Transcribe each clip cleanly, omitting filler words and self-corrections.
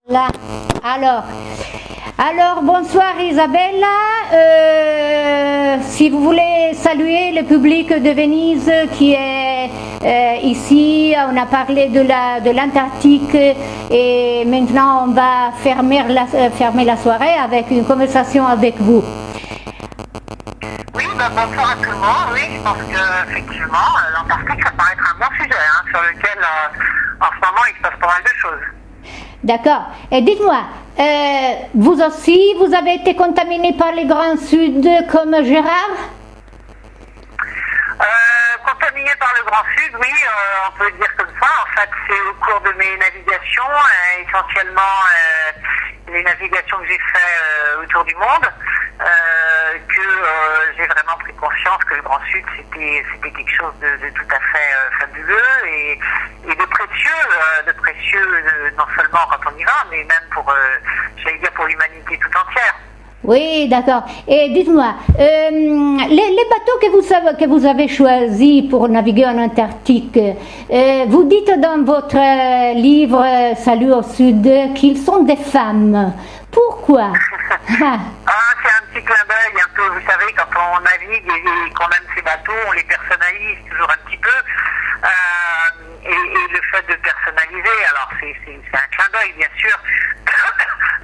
Là. Alors, bonsoir Isabella. Si vous voulez saluer le public de Venise qui est ici, on a parlé de l'Antarctique et maintenant on va fermer la soirée avec une conversation avec vous. Oui, bonsoir à tout le monde. Oui, je pense qu'effectivement, l'Antarctique, ça paraît être un bon sujet sur lequel, en ce moment, il se passe pas mal de choses. D'accord. Et dites-moi, vous aussi, vous avez été contaminé par les Grands Sud comme Gérard? Contaminé par le Grand Sud, oui, on peut le dire comme ça. En fait, c'est au cours de mes navigations, essentiellement les navigations que j'ai fait autour du monde, que j'ai vraiment pris conscience que le Grand Sud, c'était quelque chose de tout à fait fabuleux et de précieux non seulement quand on y va, mais même pour, j'allais dire, pour l'humanité tout entière. Oui, d'accord. Et dites-moi, les bateaux que vous avez choisis pour naviguer en Antarctique, vous dites dans votre livre Salut au Sud qu'ils sont des femmes. Pourquoi? C'est un petit clin d'œil un peu, vous savez, quand on navigue et qu'on aime ces bateaux, on les personnalise toujours un petit peu. Et le fait de personnaliser, alors c'est un clin d'œil bien sûr,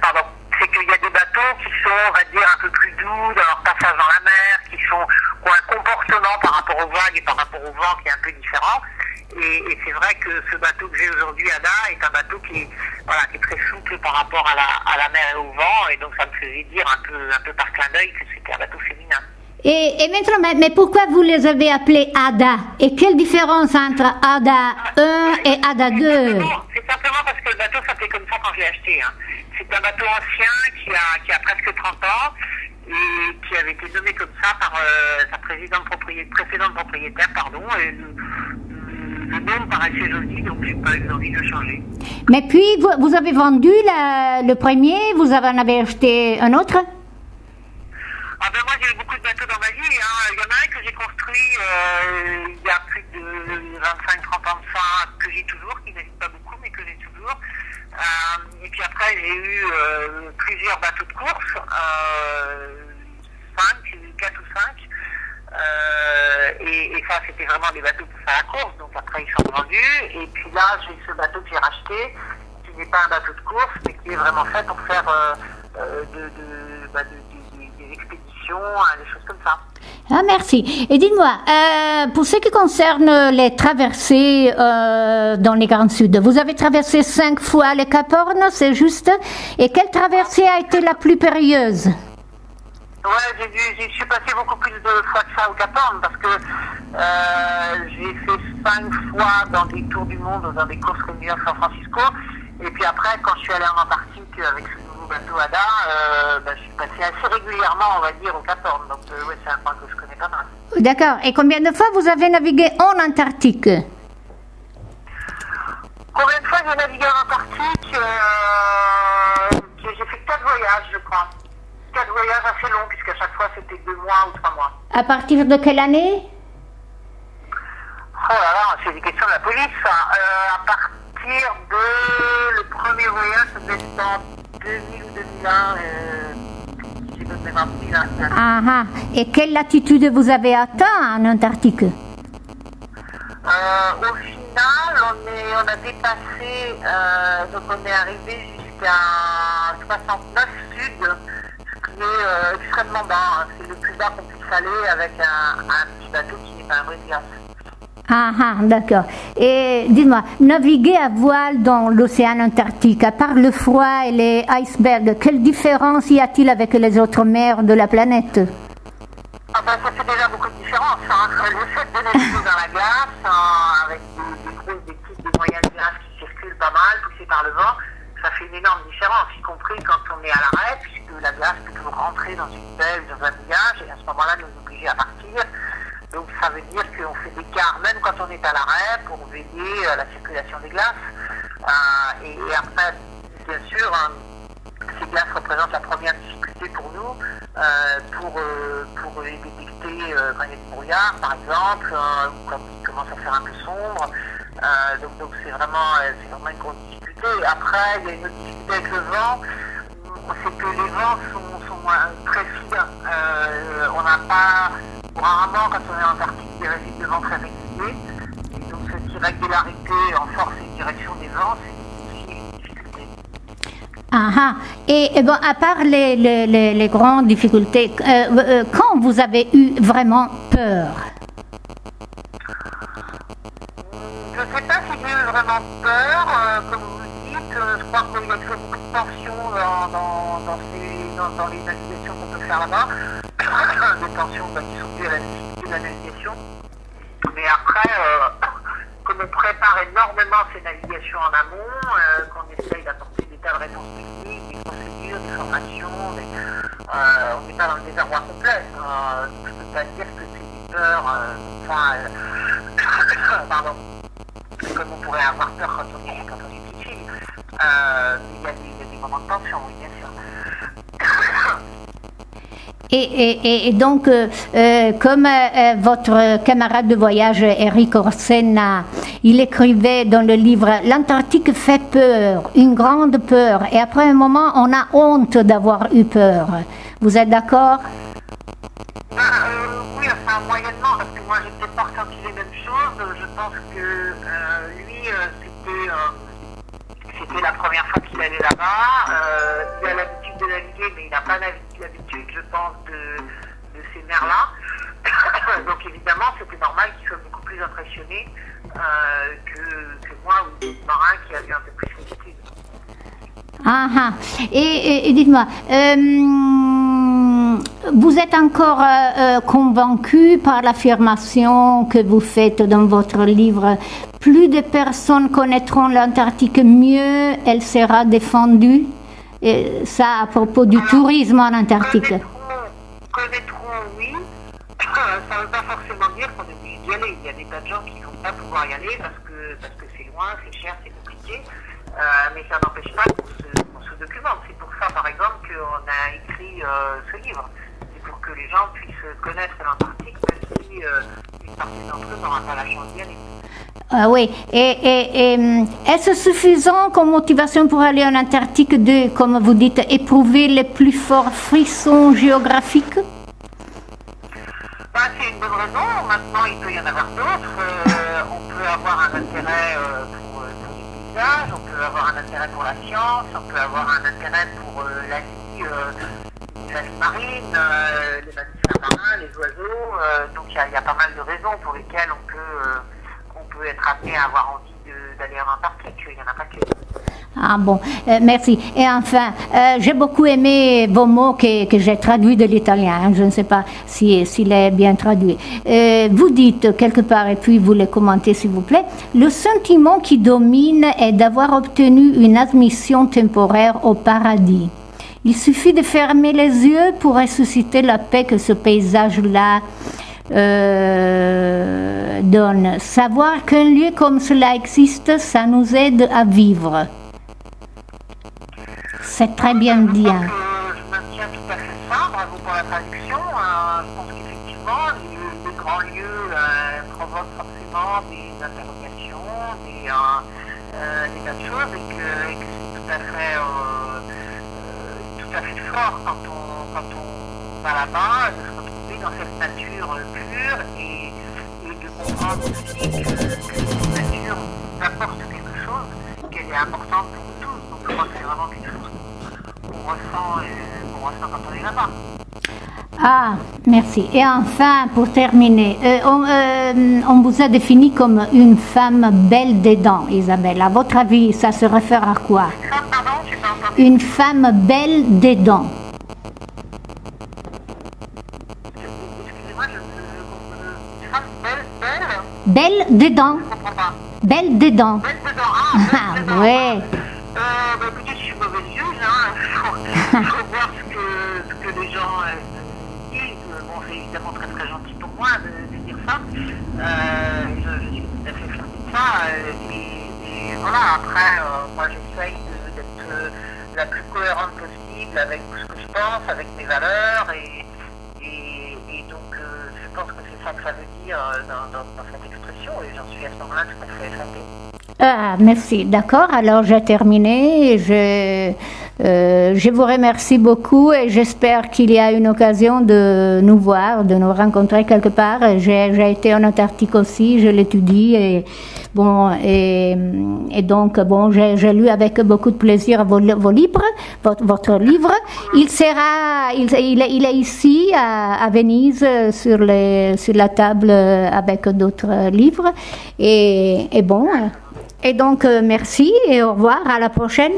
pardon, c'est qu'il y a des bateaux qui sont, on va dire, un peu plus doux dans leur passage dans la mer, qui ont un comportement par rapport aux vagues et par rapport au vent qui est un peu différent. Et c'est vrai que ce bateau que j'ai aujourd'hui, Ada, est un bateau qui est très souple par rapport à la mer et au vent, et donc ça me faisait dire un peu par clin d'œil que c'était un bateau féminin. Et maintenant, mais pourquoi vous les avez appelés Ada? Et quelle différence entre Ada 1 et Ada 2? C'est simplement parce que le bateau s'appelait comme ça quand je l'ai acheté. C'est un bateau ancien qui a presque 30 ans et qui avait été nommé comme ça par sa précédente propriétaire. Et le nom me paraissait joli, donc j'ai pas eu envie de le changer. Mais puis, vous avez vendu le premier, vous en avez acheté un autre? Moi j'ai eu beaucoup de bateaux dans ma vie. Il y en a un que j'ai construit il y a plus de 25-30 ans de ça, que j'ai toujours, qui n'existe pas beaucoup, mais que j'ai toujours. Et puis après j'ai eu plusieurs bateaux de course, 4 ou 5. Et ça c'était vraiment des bateaux pour faire la course, donc après ils sont vendus. Et puis là j'ai ce bateau que j'ai racheté, qui n'est pas un bateau de course, mais qui est vraiment fait pour faire des expéditions, des choses comme ça. Ah, merci. Et dites-moi, pour ce qui concerne les traversées dans les Grands Sud, vous avez traversé 5 fois le Cap Horn, c'est juste? Et quelle traversée a été la plus périlleuse? Ouais, je suis passé beaucoup plus de fois que ça au Cap Horn parce que j'ai fait 5 fois dans des tours du monde, dans des courses comme New York, San Francisco. Et puis après, quand je suis allé en Antarctique avec ce nouveau bateau Ada, je suis passé assez régulièrement, on va dire, au Cap Horn. Donc c'est un point que je connais pas mal. D'accord. Et combien de fois vous avez navigué en Antarctique? Combien de fois j'ai navigué en Antarctique? J'ai fait 4 voyages, je crois. 4 voyages assez longs, puisqu'à chaque fois c'était 2 mois ou 3 mois. À partir de quelle année? Oh là là, c'est des questions de la police, ça. À partir de... Le premier voyage, ça devait être en 2000 ou 2001, si j'ai bonne mémoire, 2001. Ah, et quelle latitude vous avez atteint en Antarctique? Au final, on a dépassé, donc on est arrivé jusqu'à 69 sud, ce qui est extrêmement bas. C'est le plus bas qu'on puisse aller avec un petit bateau qui n'est pas un brise-glace. D'accord. Et dites-moi, naviguer à voile dans l'océan Antarctique, à part le froid et les icebergs, quelle différence y a-t-il avec les autres mers de la planète? Ça fait déjà beaucoup de différence. Le fait de naviguer dans la glace, avec des moyennes glaces qui circulent pas mal, poussées par le vent, ça fait une énorme différence, y compris quand on est à l'arrêt, puisque la glace peut toujours rentrer dans une belle, dans un village, et à ce moment-là, nous obliger à partir. Donc ça veut dire qu'on fait des quarts, même quand on est à l'arrêt, pour veiller à la circulation des glaces. Et après, bien sûr, ces glaces représentent la première difficulté pour nous, pour les détecter quand il y a du brouillard, par exemple, ou quand il commence à faire un peu sombre. Donc c'est vraiment une grosse difficulté. difficulté. Après, il y a une autre difficulté avec le vent, c'est que les vents sont très soudains. On n'a pas, rarement, quand on est en Antarctique, des régimes de vent très réguliers. Et donc, cette irrégularité en force et direction des vents, c'est aussi une difficulté. Ah, ah. Et bon, à part les grandes difficultés, quand vous avez eu vraiment peur? Je ne sais pas si j'ai eu vraiment peur, comme vous le dites. Je crois qu'il y a toujours beaucoup de tensions dans les navigations qu'on peut faire là-bas. Des tensions qui sont dues à la difficulté de la navigation. Mais après, comme on prépare énormément ces navigations en amont, qu'on essaye d'apporter des tas de réponses techniques, des procédures, des formations, on n'est pas dans le désarroi complet. Donc je ne peux pas dire que c'est des peurs, pardon, comme on pourrait avoir peur quand on est petite fille. Il y a des moments de tension, oui, bien sûr. Et donc, comme votre camarade de voyage Eric Orsena, il écrivait dans le livre « L'Antarctique fait peur, une grande peur, et après un moment, on a honte d'avoir eu peur ». Vous êtes d'accord? Oui, enfin, moyennement, parce que moi, j'ai peut-être pas ressenti les mêmes choses. Je pense que lui, c'était la première fois qu'il allait là-bas. Il a l'habitude de naviguer, mais il n'a pas l'habitude, je pense, de ces mers-là. Donc évidemment, c'était normal qu'il soit beaucoup plus impressionné que moi ou d'autres marins qui avaient un peu plus l'habitude. Ah, ah. Et dites-moi, vous êtes encore convaincu par l'affirmation que vous faites dans votre livre « Plus de personnes connaîtront l'Antarctique, mieux elle sera défendue ». Et ça à propos du tourisme en Antarctique. Connaîtront, oui. Ça ne veut pas forcément dire qu'on est obligé d'y aller. Il y a des tas de gens qui ne vont pas pouvoir y aller parce que c'est loin, c'est cher, c'est compliqué. Mais ça n'empêche pas qu'on se documente. C'est pour ça, par exemple, qu'on a écrit ce livre. C'est pour que les gens puissent connaître l'Antarctique, même si une partie d'entre eux n'aura pas la chance d'y aller. Oui, et est-ce suffisant comme motivation pour aller en Antarctique de, comme vous dites, éprouver les plus forts frissons géographiques? C'est une bonne raison. Maintenant, il peut y en avoir d'autres. On peut avoir un intérêt pour les paysages, on peut avoir un intérêt pour la science, on peut avoir un intérêt pour la vie marine, les mammifères marins, les oiseaux. Donc il y a pas mal de raisons pour lesquelles on peut être amené à avoir envie d'aller en Antarctique. Il n'y en a pas que. Ah bon, merci. Et enfin, j'ai beaucoup aimé vos mots que j'ai traduits de l'italien. Hein, je ne sais pas s'il est bien traduit. Vous dites quelque part, et puis vous le commentez s'il vous plaît, le sentiment qui domine est d'avoir obtenu une admission temporaire au paradis. Il suffit de fermer les yeux pour ressusciter la paix que ce paysage-là donne. Savoir qu'un lieu comme cela existe, ça nous aide à vivre. C'est très bien dit. Je maintiens tout à fait ça. Bravo pour la traduction. Je pense qu'effectivement, les grands lieux provoquent forcément des interrogations, des tas de choses, et que c'est tout à fait fort quand on va là-bas, de se retrouver dans cette nature pure et de comprendre aussi que cette nature nous apporte quelque chose, qu'elle est importante pour nous tous. Donc je crois que c'est vraiment quelque chose qu'on ressent quand on est là-bas. Ah, merci. Et enfin, pour terminer, on vous a défini comme une femme belle des dents, Isabelle. À votre avis, ça se réfère à quoi? Pardon, j'ai pas entendu. Une femme belle des dents. Excusez-moi, une femme belle. Belle des dents. Je comprends pas. Belle des dents. Belle dedans. Ah, Belle dedans. ouais. Écoutez, je suis mauvaise juge, hein. Faut voir ce que les gens disent. Bon, c'est évidemment très très gentil pour moi de dire ça. Je suis tout à fait flatté de ça. Et voilà, après, moi j'essaye d'être la plus cohérente possible avec ce que je pense, avec mes valeurs. Et donc, je pense que c'est ça que ça veut dire dans cette expression. Et j'en suis à ce moment-là tout à fait flattée. Ah, merci, d'accord. Alors j'ai terminé. Je vous remercie beaucoup et j'espère qu'il y a une occasion de nous voir, de nous rencontrer quelque part. J'ai été en Antarctique aussi, je l'étudie et donc bon, j'ai lu avec beaucoup de plaisir vos livres, votre livre. Il est ici à Venise sur la table avec d'autres livres et bon. Et donc, merci et au revoir, à la prochaine.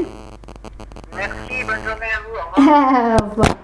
Merci, bonne journée à vous. Au revoir. Au revoir.